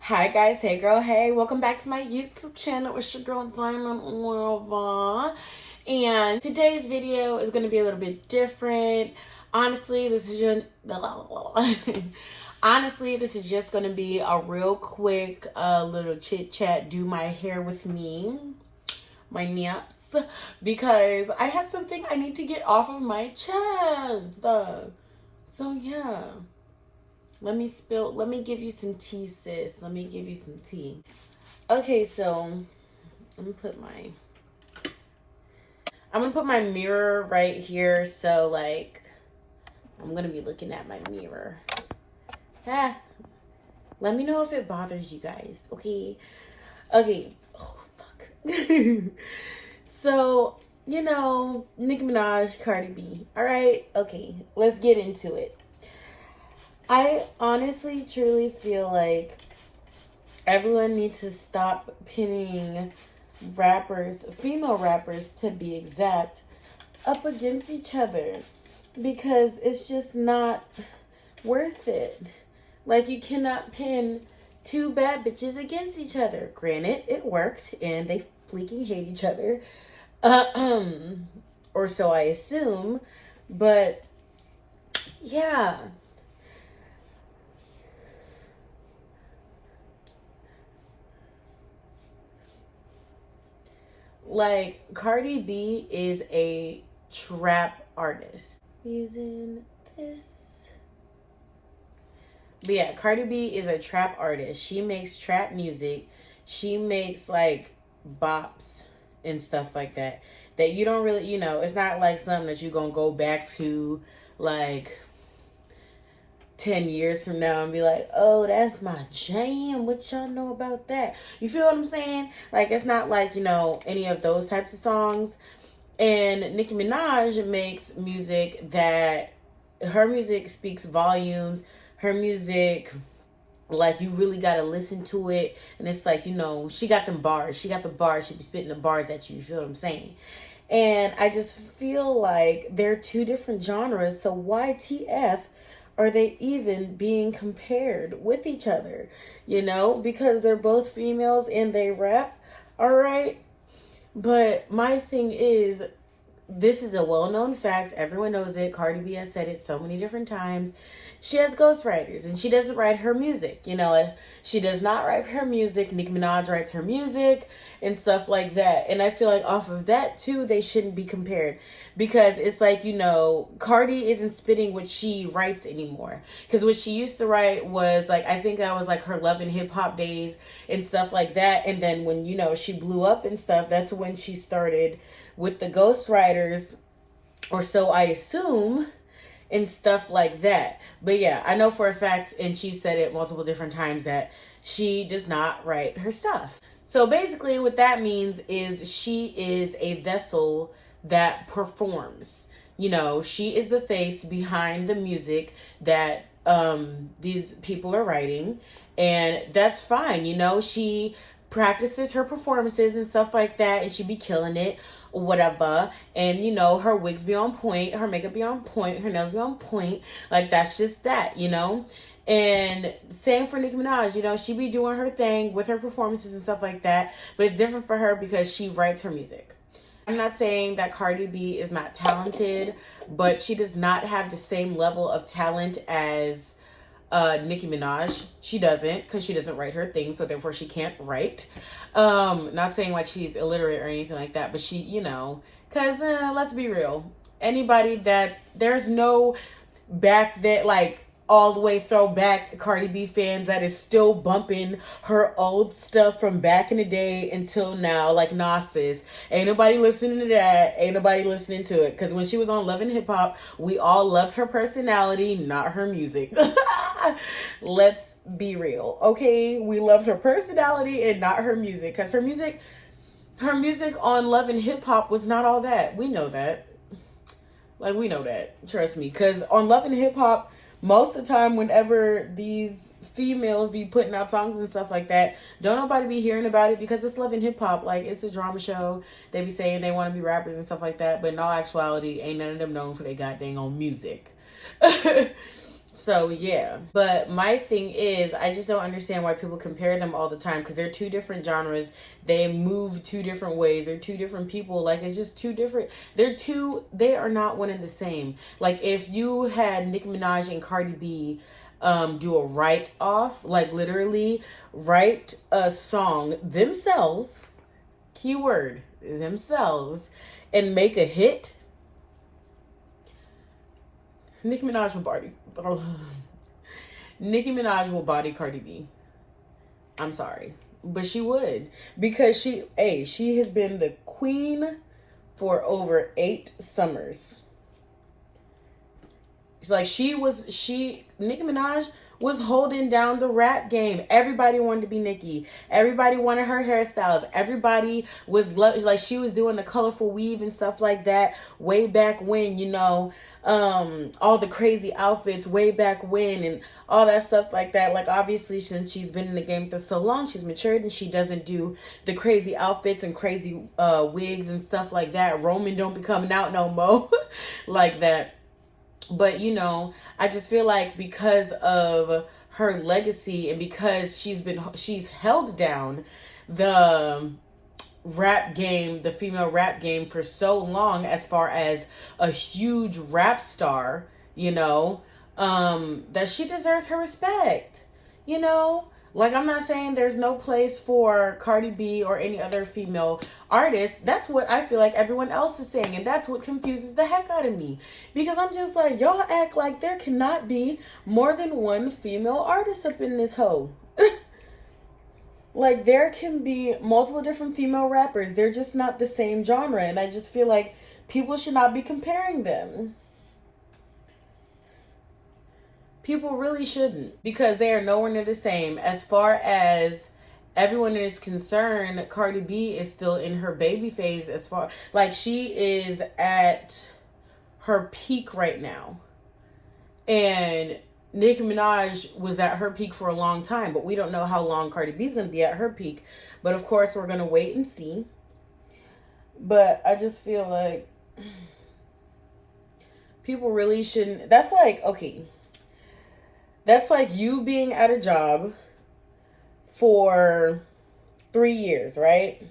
Hi guys, hey girl, hey, welcome back to my YouTube channel. It's your girl Diamond. And today's video is going to be a little bit different. Honestly, this is just going to be a real quick little chit chat. Do my hair with me, my naps, because I have something I need to get off of my chest. So yeah. Let me give you some tea, sis. Let me give you some tea. Okay, so I'm gonna put my mirror right here. So like, I'm gonna be looking at my mirror. Ah, let me know if it bothers you guys. Okay. Okay. Oh fuck. So, Nicki Minaj, Cardi B. All right. Okay. Let's get into it. I honestly, truly feel like everyone needs to stop pinning rappers, female rappers to be exact, up against each other because it's just not worth it. Like, you cannot pin two bad bitches against each other. Granted, it works and they freaking hate each other. Or so I assume. But yeah. Like, Cardi B is a trap artist. Using this. But yeah, Cardi B is a trap artist. She makes trap music. She makes like bops and stuff like that. That you don't really, it's not like something that you're going to go back to like 10 years from now and be like, oh, that's my jam. What y'all know about that? You feel what I'm saying? Like, it's not like, any of those types of songs. And Nicki Minaj makes music that her music speaks volumes. Her music, like, you really got to listen to it. And it's like, she got them bars. She got the bars. She be spitting the bars at you. You feel what I'm saying? And I just feel like they're two different genres. So why TF are they even being compared with each other? Because they're both females and they rap, all right? But my thing is, this is a well-known fact. Everyone knows it. Cardi B has said it so many different times. She has ghostwriters and she doesn't write her music. If she does not write her music, Nicki Minaj writes her music and stuff like that. And I feel like off of that too, they shouldn't be compared because it's like, Cardi isn't spitting what she writes anymore. Because what she used to write was like, I think that was like her Love and Hip Hop days and stuff like that. And then when, she blew up and stuff, that's when she started with the ghostwriters, or so I assume, and stuff like that. But yeah, I know for a fact, and she said it multiple different times, that she does not write her stuff. So basically what that means is she is a vessel that performs. She is the face behind the music that these people are writing, and that's fine. She practices her performances and stuff like that, and she be killing it, whatever. And her wigs be on point, her makeup be on point, her nails be on point. Like, that's just that. And same for Nicki Minaj. She be doing her thing with her performances and stuff like that, but it's different for her because she writes her music. I'm not saying that Cardi B is not talented, but she does not have the same level of talent as Nicki Minaj. She doesn't, because she doesn't write her things, so therefore she can't write. Not saying like she's illiterate or anything like that, but she, because let's be real, anybody that there's no back that like all the way throwback Cardi B fans that is still bumping her old stuff from back in the day until now, like, nah, sis, ain't nobody listening to that, ain't nobody listening to it, because when she was on Love and Hip Hop, we all loved her personality, not her music. Let's be real, okay? We loved her personality and not her music, because her music on Love and Hip Hop was not all that. We know that. Like, we know that. Trust me. Because on Love and Hip Hop, most of the time, whenever these females be putting out songs and stuff like that, don't nobody be hearing about it because it's Love and Hip Hop. Like, it's a drama show. They be saying they want to be rappers and stuff like that. But in all actuality, ain't none of them known for their goddamn own music. So yeah, but my thing is, I just don't understand why people compare them all the time, because they're two different genres. They move two different ways. They're two different people. Like, it's just two different. They are not one and the same. Like, if you had Nicki Minaj and Cardi B do a write off, like literally write a song themselves, keyword themselves, and make a hit, Nicki Minaj will body. Nicki Minaj will body Cardi B. I'm sorry, but she would, because she has been the queen for over 8 summers. It's like Nicki Minaj was holding down the rap game. Everybody wanted to be Nicki. Everybody wanted her hairstyles. Everybody was like, she was doing the colorful weave and stuff like that way back when, all the crazy outfits way back when and all that stuff like that. Like, obviously, since she's been in the game for so long, she's matured and she doesn't do the crazy outfits and crazy wigs and stuff like that. Roman don't be coming out no more like that. But I just feel like because of her legacy and because she's held down the rap game, the female rap game, for so long, as far as a huge rap star, that she deserves her respect. Like, I'm not saying there's no place for Cardi B or any other female artist. That's what I feel like everyone else is saying. And that's what confuses the heck out of me. Because I'm just like, y'all act like there cannot be more than one female artist up in this hoe. Like, there can be multiple different female rappers. They're just not the same genre. And I just feel like people should not be comparing them. People really shouldn't, because they are nowhere near the same. As far as everyone is concerned, Cardi B is still in her baby phase, like, she is at her peak right now. And Nicki Minaj was at her peak for a long time, but we don't know how long Cardi B is going to be at her peak. But of course, we're going to wait and see. But I just feel like people really shouldn't. That's like, okay. That's like you being at a job for 3 years, right?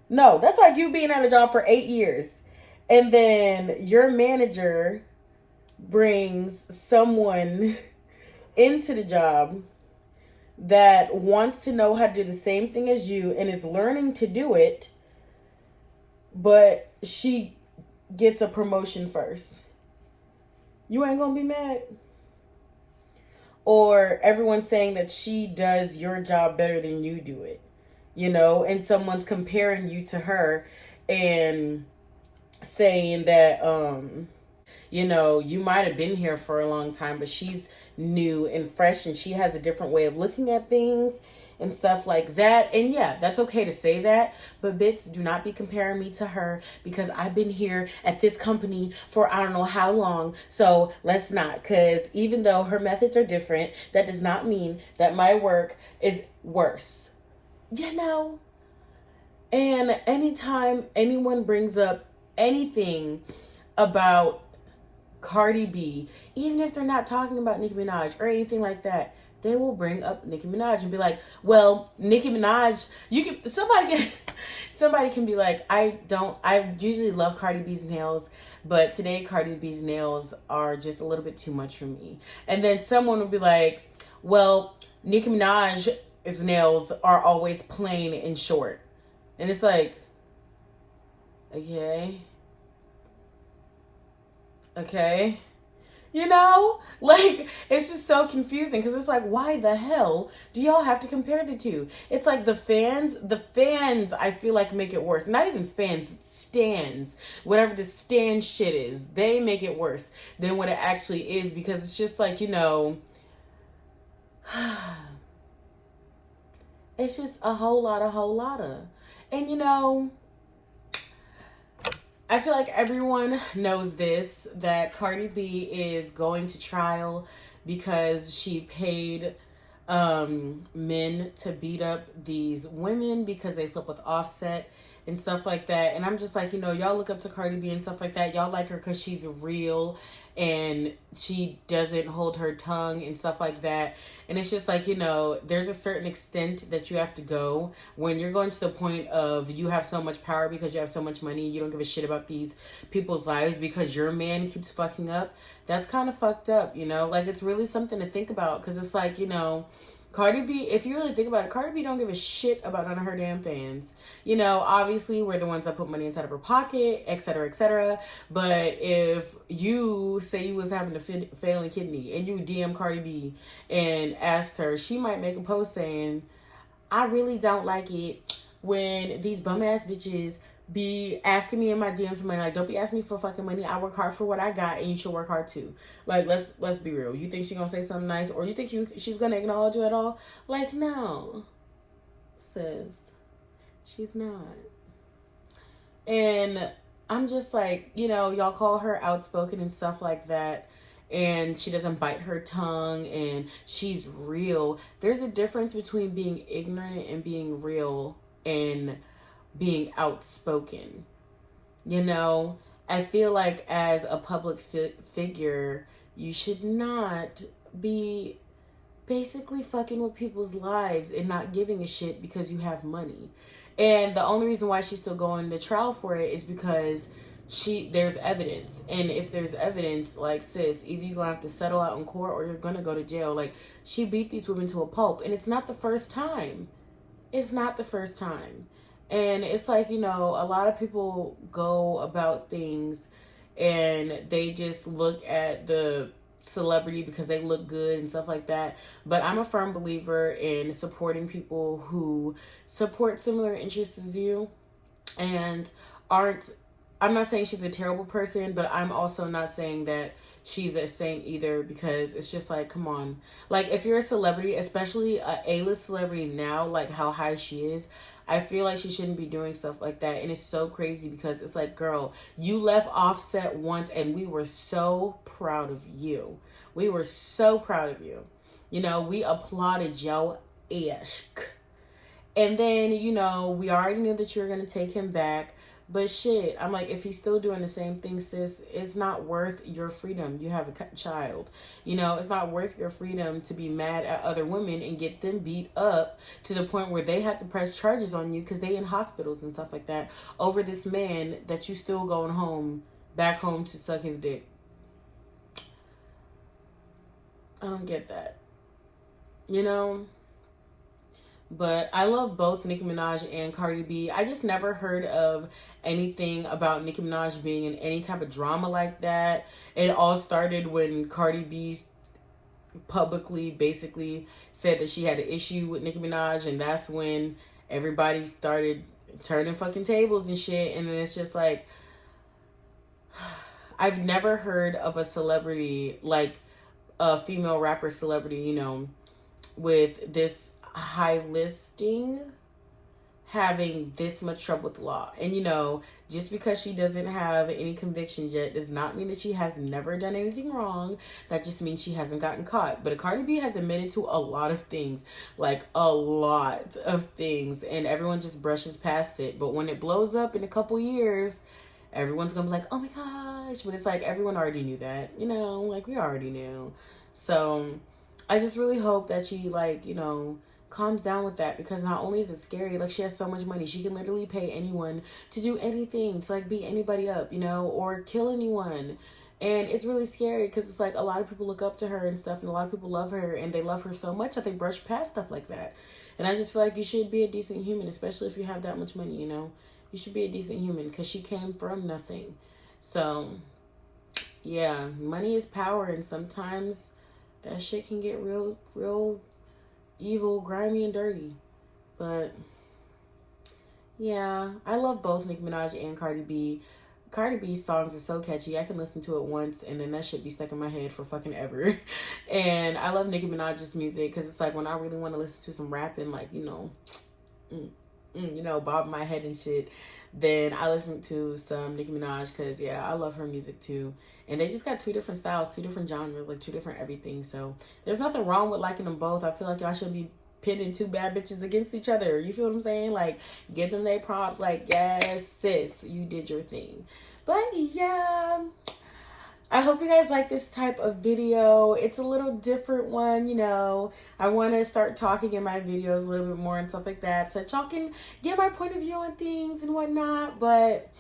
No, that's like you being at a job for 8 years. And then your manager brings someone into the job that wants to know how to do the same thing as you and is learning to do it, but she gets a promotion first. You ain't gonna be mad? Or everyone's saying that she does your job better than you do it, and someone's comparing you to her and saying that, you might have been here for a long time, but she's new and fresh and she has a different way of looking at things and stuff like that. And yeah, that's okay to say that, but bitch, do not be comparing me to her, because I've been here at this company for I don't know how long. So let's not, because even though her methods are different, that does not mean that my work is worse. And anytime anyone brings up anything about Cardi B, even if they're not talking about Nicki Minaj or anything like that, they will bring up Nicki Minaj and be like, well, Nicki Minaj, somebody can be like, I usually love Cardi B's nails, but today Cardi B's nails are just a little bit too much for me. And then someone will be like, well, Nicki Minaj's nails are always plain and short. And it's like, okay. Like, it's just so confusing, because it's like, why the hell do y'all have to compare the two? It's like the fans, I feel like, make it worse. Not even fans, it's stans. Whatever the stan shit is, they make it worse than what it actually is, because it's just like, it's just a whole lot of. And I feel like everyone knows this, that Cardi B is going to trial because she paid men to beat up these women because they slept with Offset and stuff like that. And I'm just like, y'all look up to Cardi B and stuff like that. Y'all like her because she's real and she doesn't hold her tongue and stuff like that. And it's just like, you know, there's a certain extent that you have to go when you're going to the point of you have so much power because you have so much money, you don't give a shit about these people's lives because your man keeps fucking up. That's kind of fucked up, you know? Like, it's really something to think about, because it's like, you know, Cardi B, if you really think about it, Cardi B don't give a shit about none of her damn fans. You know, obviously we're the ones that put money inside of her pocket, etc., etc. But if you say you was having a failing kidney and you DM Cardi B and asked her, she might make a post saying, I really don't like it when these bum ass bitches be asking me in my DMs for money. Like, don't be asking me for fucking money. I work hard for what I got, and you should work hard too. Like, let's be real. You think she's gonna say something nice, or you think she's gonna acknowledge you at all? Like, no, sis, she's not. And I'm just like, you know, y'all call her outspoken and stuff like that, and she doesn't bite her tongue, and she's real. There's a difference between being ignorant and being real and being outspoken. You know, I feel like as a public figure, you should not be basically fucking with people's lives and not giving a shit because you have money. And the only reason why she's still going to trial for it is because there's evidence. And if there's evidence, like, sis, either you're gonna have to settle out in court or you're gonna go to jail. Like, she beat these women to a pulp, and it's not the first time. It's not the first time. And it's like, you know, a lot of people go about things and they just look at the celebrity because they look good and stuff like that. But I'm a firm believer in supporting people who support similar interests as you and aren't. I'm not saying she's a terrible person, but I'm also not saying that she's a saint either, because it's just like, come on. Like, if you're a celebrity, especially a A-list celebrity now, like how high she is, I feel like she shouldn't be doing stuff like that. And it's so crazy because it's like, girl, you left Offset once and we were so proud of you. We were so proud of you. You know, we applauded your ass. And then, you know, we already knew that you were going to take him back. But shit, I'm like, if he's still doing the same thing, sis, it's not worth your freedom. You have a child. You know, it's not worth your freedom to be mad at other women and get them beat up to the point where they have to press charges on you because they in hospitals and stuff like that over this man that you still going home, back home to suck his dick. I don't get that. You know? But I love both Nicki Minaj and Cardi B. I just never heard of anything about Nicki Minaj being in any type of drama like that. It all started when Cardi B publicly basically said that she had an issue with Nicki Minaj, and that's when everybody started turning fucking tables and shit. And then it's just like, I've never heard of a celebrity, like a female rapper celebrity, you know, with this high listing having this much trouble with the law. And you know, just because she doesn't have any convictions yet does not mean that she has never done anything wrong. That just means she hasn't gotten caught. But Cardi B has admitted to a lot of things, like a lot of things, and everyone just brushes past it. But when it blows up in a couple years, everyone's gonna be like, oh my gosh. But it's like, everyone already knew that, you know, like we already knew. So I just really hope that she, like, you know, calms down with that, because not only is it scary, like, she has so much money, she can literally pay anyone to do anything, to like beat anybody up, you know, or kill anyone. And it's really scary because it's like a lot of people look up to her and stuff, and a lot of people love her, and they love her so much that they brush past stuff like that. And I just feel like you should be a decent human, especially if you have that much money, you know. You should be a decent human because she came from nothing. So yeah, money is power, and sometimes that shit can get real evil, grimy, and dirty. But yeah, I love both Nicki Minaj and Cardi B. Cardi B's songs are so catchy. I can listen to it once and then that shit be stuck in my head for fucking ever. And I love Nicki Minaj's music because it's like when I really want to listen to some rapping, like, you know, you know, bob my head and shit, then I listen to some Nicki Minaj because, yeah, I love her music too. And they just got two different styles, two different genres, like two different everything. So there's nothing wrong with liking them both. I feel like y'all should be pitting two bad bitches against each other. You feel what I'm saying? Like, give them their props. Like, yes, sis, you did your thing. But yeah, I hope you guys like this type of video. It's a little different one, you know. I want to start talking in my videos a little bit more and stuff like that, so that y'all can get my point of view on things and whatnot. But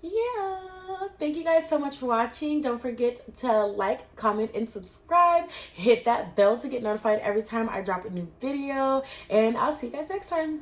yeah, thank you guys so much for watching. Don't forget to like, comment, and subscribe. Hit that bell to get notified every time I drop a new video. And I'll see you guys next time.